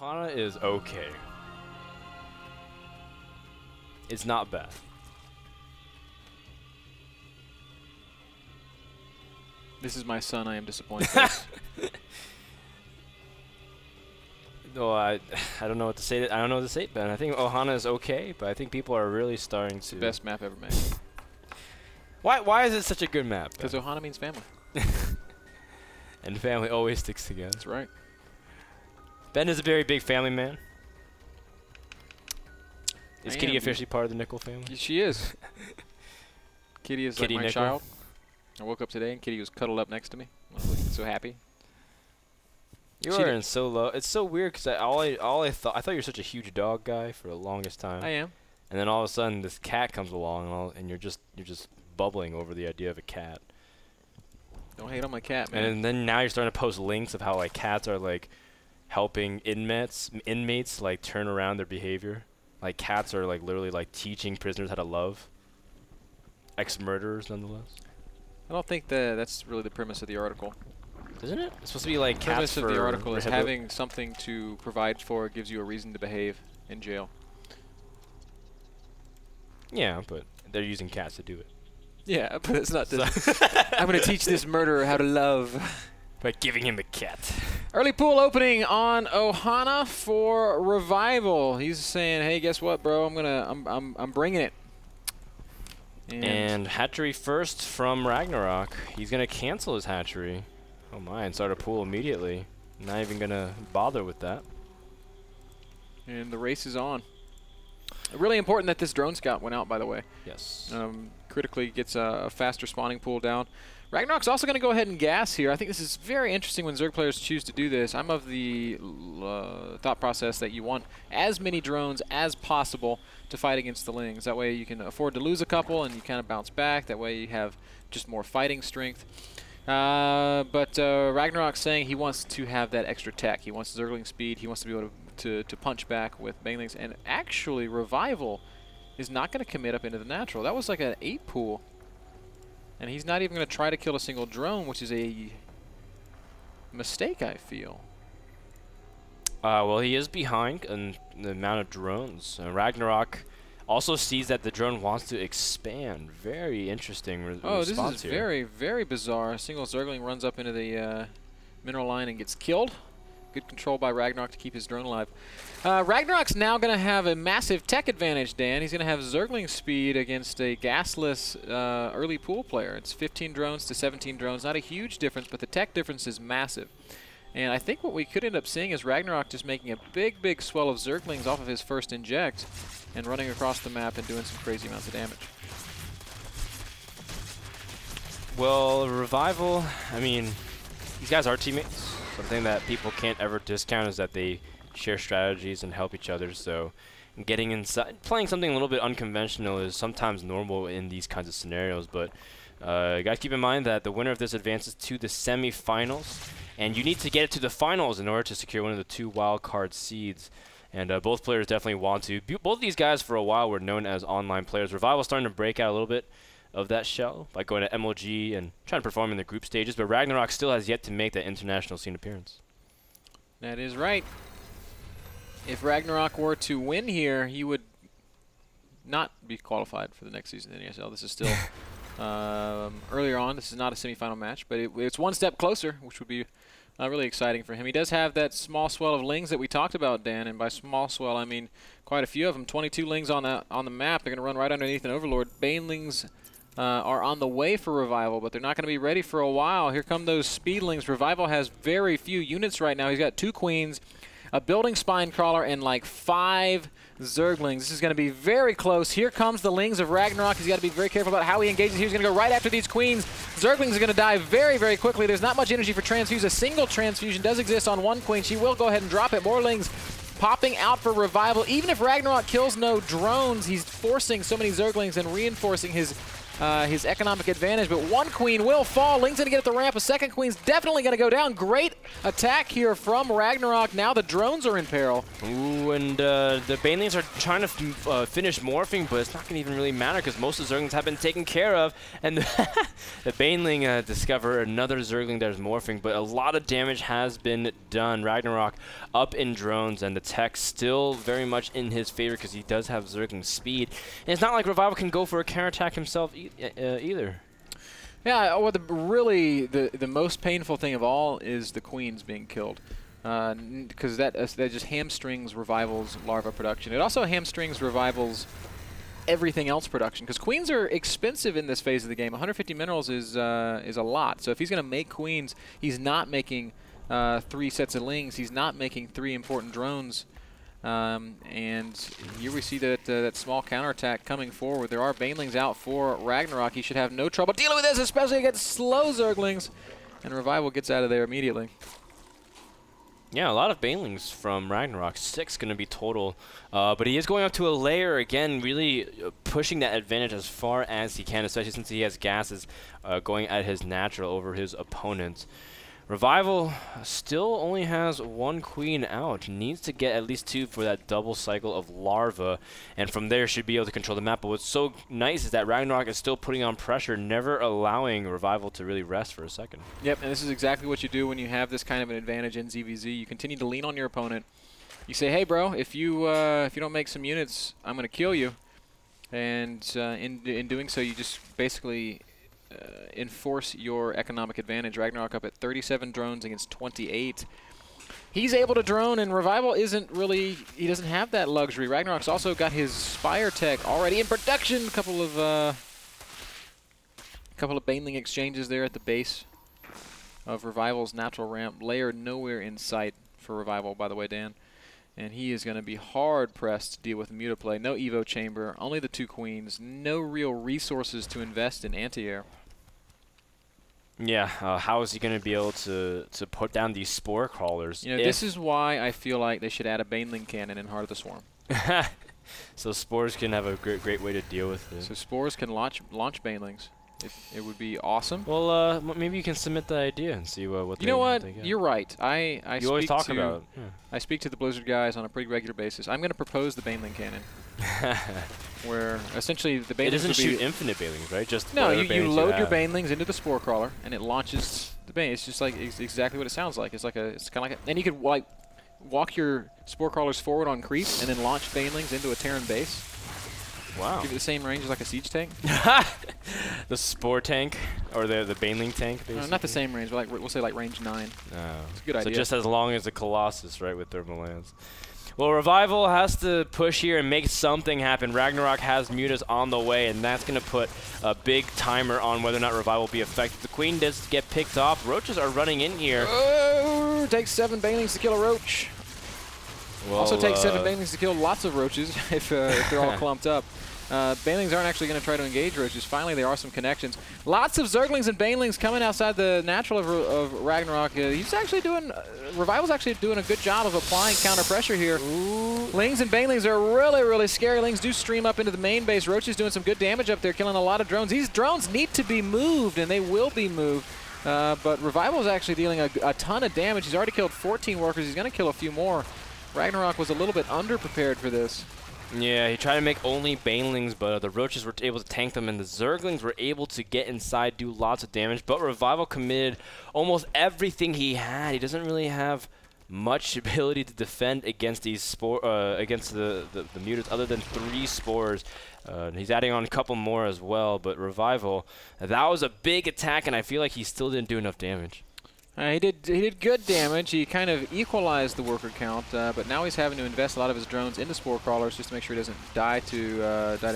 Ohana is okay. It's not bad. This is my son. I am disappointed. No, I don't know what to say. I don't know what to say, Ben. I think Ohana is okay, but I think people are really starting to. Best map ever made. Why is it such a good map? Because Ohana means family. And family always sticks together. That's right. Ben is a very big family man. Is Kitty am. officially part of the Nickel family? She is. Kitty is Kitty like my Nickel. child. I woke up today and Kitty was cuddled up next to me. I was like, so happy. You are in so low. It's so weird because I thought you were such a huge dog guy for the longest time. I am. And then all of a sudden this cat comes along and you're just bubbling over the idea of a cat. Don't hate on my cat, man. And then now you're starting to post links of how like cats are like helping inmates like turn around their behavior. Like cats are like literally like teaching prisoners how to love. Ex-murderers nonetheless. I don't think that's really the premise of the article. Isn't it? It's supposed to be like The cats premise of the article is rehabilit- having something to provide for gives you a reason to behave in jail. Yeah, but they're using cats to do it. Yeah, but it's not this. I'm going to teach this murderer how to love. By giving him a cat. Early pool opening on Ohana for Revival. He's saying, "Hey, guess what, bro? I'm bringing it." And hatchery first from Ragnarok. He's gonna cancel his hatchery. Oh my! And start a pool immediately. Not even gonna bother with that. And the race is on. Really important that this drone scout went out, by the way. Yes. Critically gets a faster spawning pool down. Ragnarok's also going to go ahead and gas here. I think this is very interesting when Zerg players choose to do this. I'm of the thought process that you want as many drones as possible to fight against the Lings. That way you can afford to lose a couple and you kind of bounce back. That way you have just more fighting strength. But Ragnarok's saying he wants to have that extra tech. He wants Zergling speed. He wants to be able to punch back with banelings. And actually, Revival is not going to commit up into the natural. That was like an 8 pool. And he's not even going to try to kill a single drone, which is a mistake, I feel. Well, he is behind in the amount of drones. Ragnarok also sees that the drone wants to expand. Very interesting response here. This is very, very bizarre. A single Zergling runs up into the mineral line and gets killed. Good control by Ragnarok to keep his drone alive. Ragnarok's now going to have a massive tech advantage, Dan. He's going to have Zergling speed against a gasless early pool player. It's 15 drones to 17 drones. Not a huge difference, but the tech difference is massive. And I think what we could end up seeing is Ragnarok just making a big, big swell of Zerglings off of his first inject and running across the map and doing some crazy amounts of damage. Well, Revival, I mean, these guys are teammates. Something that people can't ever discount is that they share strategies and help each other. So getting inside, playing something a little bit unconventional is sometimes normal in these kinds of scenarios. But guys, keep in mind that the winner of this advances to the semifinals. And you need to get it to the finals in order to secure one of the 2 wildcard seeds. And both players definitely want to. Both of these guys for a while were known as online players. Revival starting to break out a little bit of that shell by going to MLG and trying to perform in the group stages, but Ragnarok still has yet to make that international scene appearance. That is right. If Ragnarok were to win here, he would not be qualified for the next season in the NASL. This is still earlier on. This is not a semifinal match, but it's one step closer, which would be really exciting for him. He does have that small swell of Lings that we talked about, Dan, and by small swell I mean quite a few of them. 22 Lings on the map. They're going to run right underneath an Overlord. Banelings are on the way for Revival, but they're not going to be ready for a while. Here come those Speedlings. Revival has very few units right now. He's got 2 Queens, a Building Spine Crawler, and like 5 Zerglings. This is going to be very close. Here comes the Lings of Ragnarok. He's got to be very careful about how he engages. He's going to go right after these Queens. Zerglings are going to die very, very quickly. There's not much energy for transfuse. A single transfusion does exist on 1 Queen. She will go ahead and drop it. More Lings popping out for Revival. Even if Ragnarok kills no drones, he's forcing so many Zerglings and reinforcing his his economic advantage, but one queen will fall. Ling's going to get at the ramp. A second queen's definitely going to go down. Great attack here from Ragnarok. Now the drones are in peril. Ooh, and the banelings are trying to finish morphing, but it's not going to even really matter because most of the Zerglings have been taken care of. And the baneling discover another Zergling that is morphing, but a lot of damage has been done. Ragnarok up in drones, and the tech still very much in his favor because he does have Zergling speed. And it's not like Revival can go for a counterattack himself either. Yeah, well, the most painful thing of all is the queens being killed, because that just hamstrings Revival's larva production. It also hamstrings Revival's everything else production, because queens are expensive in this phase of the game. 150 minerals is a lot. So if he's going to make queens, he's not making 3 sets of lings. He's not making 3 important drones. And here we see that that small counterattack coming forward. There are banelings out for Ragnarok. He should have no trouble dealing with this, especially against slow Zerglings. And Revival gets out of there immediately. Yeah, a lot of banelings from Ragnarok. 6 going to be total. But he is going up to a layer again, really pushing that advantage as far as he can, especially since he has gases going at his natural over his opponents. Revival still only has 1 queen out. Needs to get at least 2 for that double cycle of larva, and from there should be able to control the map. But what's so nice is that Ragnarok is still putting on pressure, never allowing Revival to really rest for a second. Yep, and this is exactly what you do when you have this kind of an advantage in ZVZ. You continue to lean on your opponent. You say, hey, bro, if you don't make some units, I'm going to kill you. And in doing so, you just basically enforce your economic advantage. Ragnarok up at 37 drones against 28. He's able to drone, and Revival isn't really, he doesn't have that luxury. Ragnarok's also got his Spire tech already in production. A couple of baneling exchanges there at the base of Revival's natural ramp. Layer nowhere in sight for Revival, by the way, Dan. And he is going to be hard-pressed to deal with Mutaplay. No Evo Chamber, only the 2 queens, no real resources to invest in anti-air. Yeah, how is he going to be able to put down these spore crawlers? You know, this is why I feel like they should add a baneling cannon in Heart of the Swarm. So spores can have a great way to deal with it. So spores can launch banelings. It would be awesome. Well, maybe you can submit the idea and see what they. You know what? You're right. I always talk about. Yeah. I speak to the Blizzard guys on a pretty regular basis. I'm going to propose the baneling cannon, where essentially the banelings. It doesn't shoot infinite banelings, right? Just no. You load your banelings into the spore crawler, and it launches the bane. It's just like exactly what it sounds like. It's kind of like and you could like walk your spore crawlers forward on creep, and then launch banelings into a Terran base. Wow. Give it the same range as like a siege tank. The spore tank, or the baneling tank, basically? No, not the same range, but like we'll say like range 9. Oh. It's a good idea. So just as long as the Colossus, right, with thermal lands. Well, Revival has to push here and make something happen. Ragnarok has Mutas on the way, and that's going to put a big timer on whether or not Revival will be effective. The Queen does get picked off. Roaches are running in here. Oh, takes 7 banelings to kill a roach. Well, also takes 7 banelings to kill lots of roaches if they're all clumped up. Banelings aren't actually going to try to engage roaches. Finally, there are some connections. Lots of Zerglings and banelings coming outside the natural of Ragnarok. He's actually doing, Revival's actually doing a good job of applying counter pressure here. Ooh. Lings and banelings are really, really scary. Lings do stream up into the main base. Roach is doing some good damage up there, killing a lot of drones. These drones need to be moved, and they will be moved. But Revival is actually dealing a ton of damage. He's already killed 14 workers. He's going to kill a few more. Ragnarok was a little bit underprepared for this. Yeah, he tried to make only banelings, but the roaches were able to tank them, and the Zerglings were able to get inside, do lots of damage. But Revival committed almost everything he had. He doesn't really have much ability to defend against these against the mutants, other than 3 spores. He's adding on a couple more as well. But Revival, that was a big attack, and I feel like he still didn't do enough damage. He did good damage. He kind of equalized the worker count, but now he's having to invest a lot of his drones into spore crawlers just to make sure he doesn't die to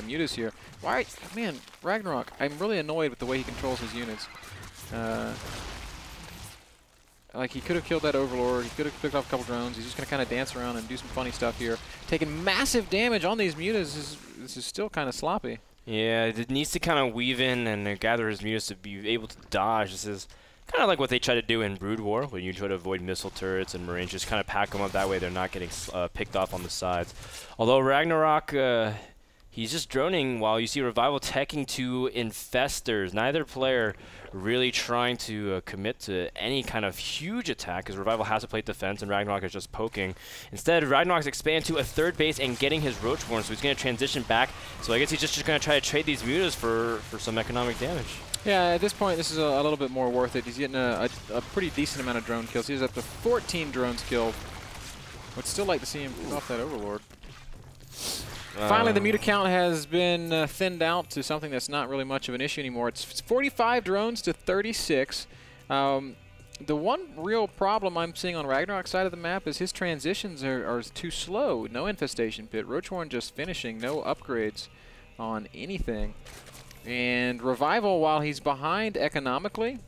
mutas here. Why, man, Ragnarok? I'm really annoyed with the way he controls his units. Like, he could have killed that Overlord. He could have picked off a couple drones. He's just going to kind of dance around and do some funny stuff here. Taking massive damage on these mutas. This is still kind of sloppy. Yeah, it needs to kind of weave in and gather his mutas to be able to dodge. This is kind of like what they try to do in Brood War, when you try to avoid missile turrets and Marines, just kind of pack them up that way they're not getting picked off on the sides. Although Ragnarok, he's just droning while you see Revival teching to Infestors. Neither player really trying to commit to any kind of huge attack, because Revival has to play defense and Ragnarok is just poking. Instead, Ragnarok's expand to a third base and getting his Roachborn, so he's going to transition back. So I guess he's just going to try to trade these mutas for some economic damage. Yeah, at this point, this is a little bit more worth it. He's getting a pretty decent amount of drone kills. He's up to 14 drones killed. Would still like to see him pull off that Overlord. Finally, the muta count has been thinned out to something that's not really much of an issue anymore. It's 45 drones to 36. The one real problem I'm seeing on Ragnarok's side of the map is his transitions are too slow. No infestation pit. Roachborn just finishing. No upgrades on anything. And Revival, while he's behind economically,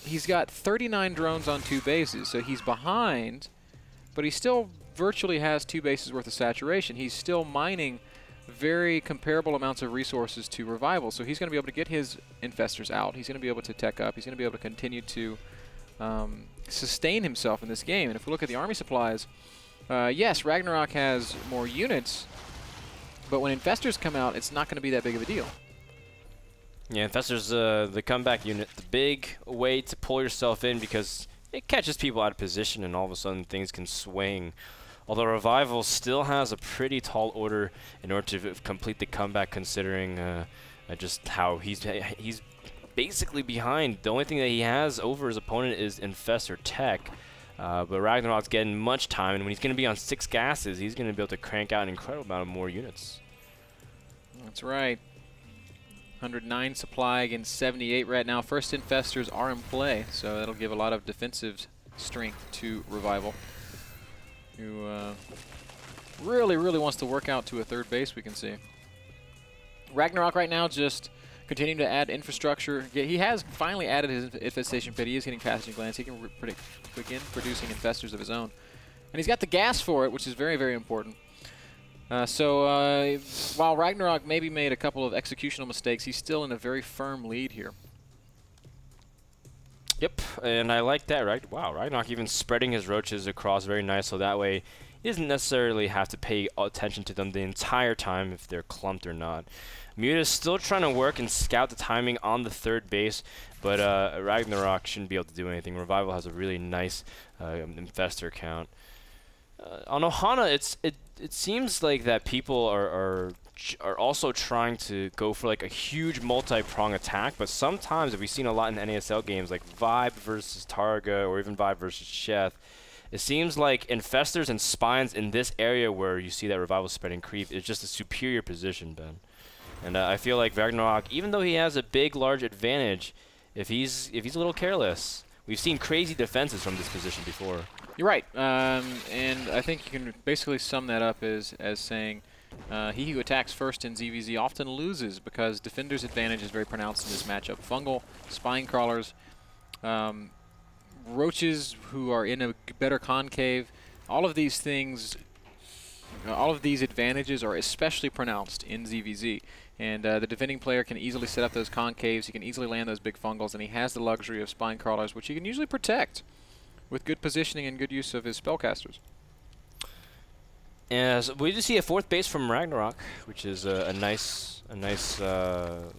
he's got 39 drones on 2 bases. So he's behind, but he still virtually has 2 bases worth of saturation. He's still mining very comparable amounts of resources to Revival. So he's going to be able to get his Infestors out. He's going to be able to tech up. He's going to be able to continue to sustain himself in this game. And if we look at the army supplies, yes, Ragnarok has more units, but when Infestors come out, it's not going to be that big of a deal. Yeah, Infestors, the comeback unit, the big way to pull yourself in, because it catches people out of position and all of a sudden things can swing. Although Revival still has a pretty tall order in order to complete the comeback, considering just how he's basically behind. The only thing that he has over his opponent is Infestor Tech. But Ragnarok's getting much time, and when he's going to be on 6 gases, he's going to be able to crank out an incredible amount of more units. That's right. 109 supply against 78 right now. First Infestors are in play, so that'll give a lot of defensive strength to Revival, who really wants to work out to a third base, we can see. Ragnarok right now just continuing to add infrastructure. He has finally added his infestation pit. He is getting passaging glands. He can begin producing Infestors of his own. And he's got the gas for it, which is very important. So while Ragnarok maybe made a couple of executional mistakes, he's still in a very firm lead here. Yep, and I like that. Wow, Ragnarok even spreading his roaches across very nice, so that way he doesn't necessarily have to pay attention to them the entire time if they're clumped or not. Muta's still trying to work and scout the timing on the third base, but Ragnarok shouldn't be able to do anything. Revival has a really nice infestor count. On Ohana, it seems like that people are also trying to go for like a huge multi-prong attack, but sometimes, we've seen a lot in NASL games like Vibe versus Targa or even Vibe versus Sheth, it seems like Infestors and Spines in this area where you see that Revival spreading creep is just a superior position, Ben. And I feel like Ragnarok, even though he has a big, large advantage, if he's a little careless, we've seen crazy defenses from this position before. You're right, and I think you can basically sum that up as saying he who attacks first in ZVZ often loses because Defender's advantage is very pronounced in this matchup. Fungal, Spine Crawlers, Roaches who are in a better concave, all of these things, all of these advantages are especially pronounced in ZVZ. And the defending player can easily set up those concaves, he can easily land those big fungals, and he has the luxury of Spine Crawlers, which he can usually protect with good positioning and good use of his spellcasters. And so we just see a 4th base from Ragnarok, which is a nice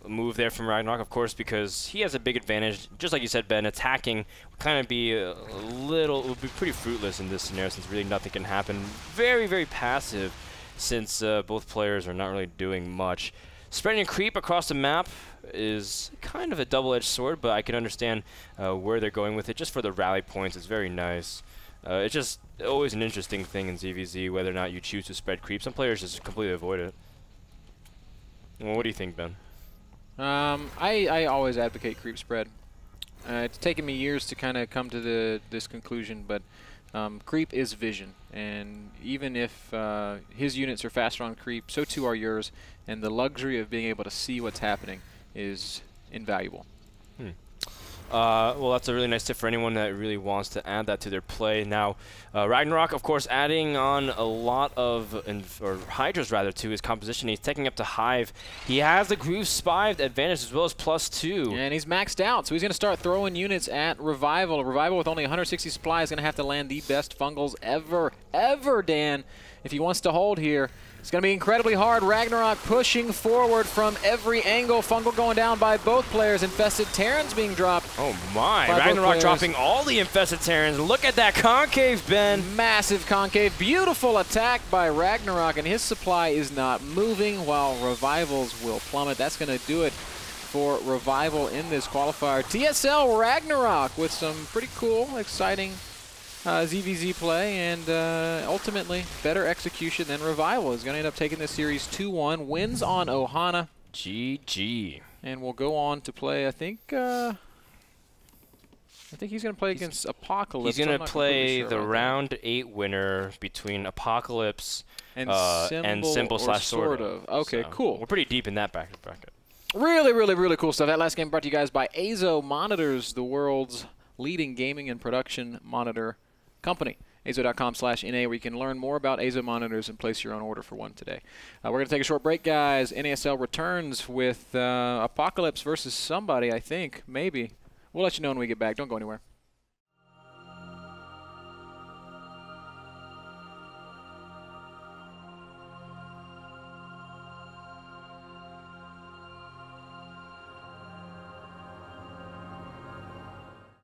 move there from Ragnarok, of course, because he has a big advantage. Just like you said, Ben, attacking would kind of be would be pretty fruitless in this scenario since really nothing can happen. Very passive since both players are not really doing much. Spreading a creep across the map is kind of a double-edged sword, but I can understand where they're going with it. Just for the rally points, it's very nice. It's just always an interesting thing in ZVZ whether or not you choose to spread creep. Some players just completely avoid it. Well, what do you think, Ben? I always advocate creep spread. It's taken me years to kind of come to this conclusion, but creep is vision, and even if his units are faster on creep, so too are yours, and the luxury of being able to see what's happening is invaluable. Well, that's a really nice tip for anyone that really wants to add that to their play. Now, Ragnarok, of course, adding on a lot of, or Hydras rather, to his composition. He's taking up to Hive. He has the Groove Spy advantage as well as +2. And he's maxed out, so he's going to start throwing units at Revival. Revival with only 160 supply is going to have to land the best Fungals ever, Dan, if he wants to hold here. It's going to be incredibly hard. Ragnarok pushing forward from every angle. Fungal going down by both players. Infested Terrans being dropped. Oh my, Ragnarok dropping all the Infested Terrans. Look at that concave, Ben. Massive concave. Beautiful attack by Ragnarok, and his supply is not moving while Revivals will plummet. That's going to do it for Revival in this qualifier. TSL Ragnarok with some pretty cool, exciting ZVZ play, and ultimately better execution than Revival. Is going to end up taking this series 2-1. Wins on Ohana. GG. And we'll go on to play, I think he's going to play against Apocalypse. He's going to play the round 8 winner between Apocalypse and Symbol/Sort of. Okay, so cool. We're pretty deep in that bracket. Really cool stuff. That last game brought to you guys by Azo Monitors, the world's leading gaming and production monitor company. Azo.com/NA, where you can learn more about Azo monitors and place your own order for one today. We're going to take a short break, guys. NASL returns with Apocalypse versus somebody, I think. Maybe. We'll let you know when we get back. Don't go anywhere.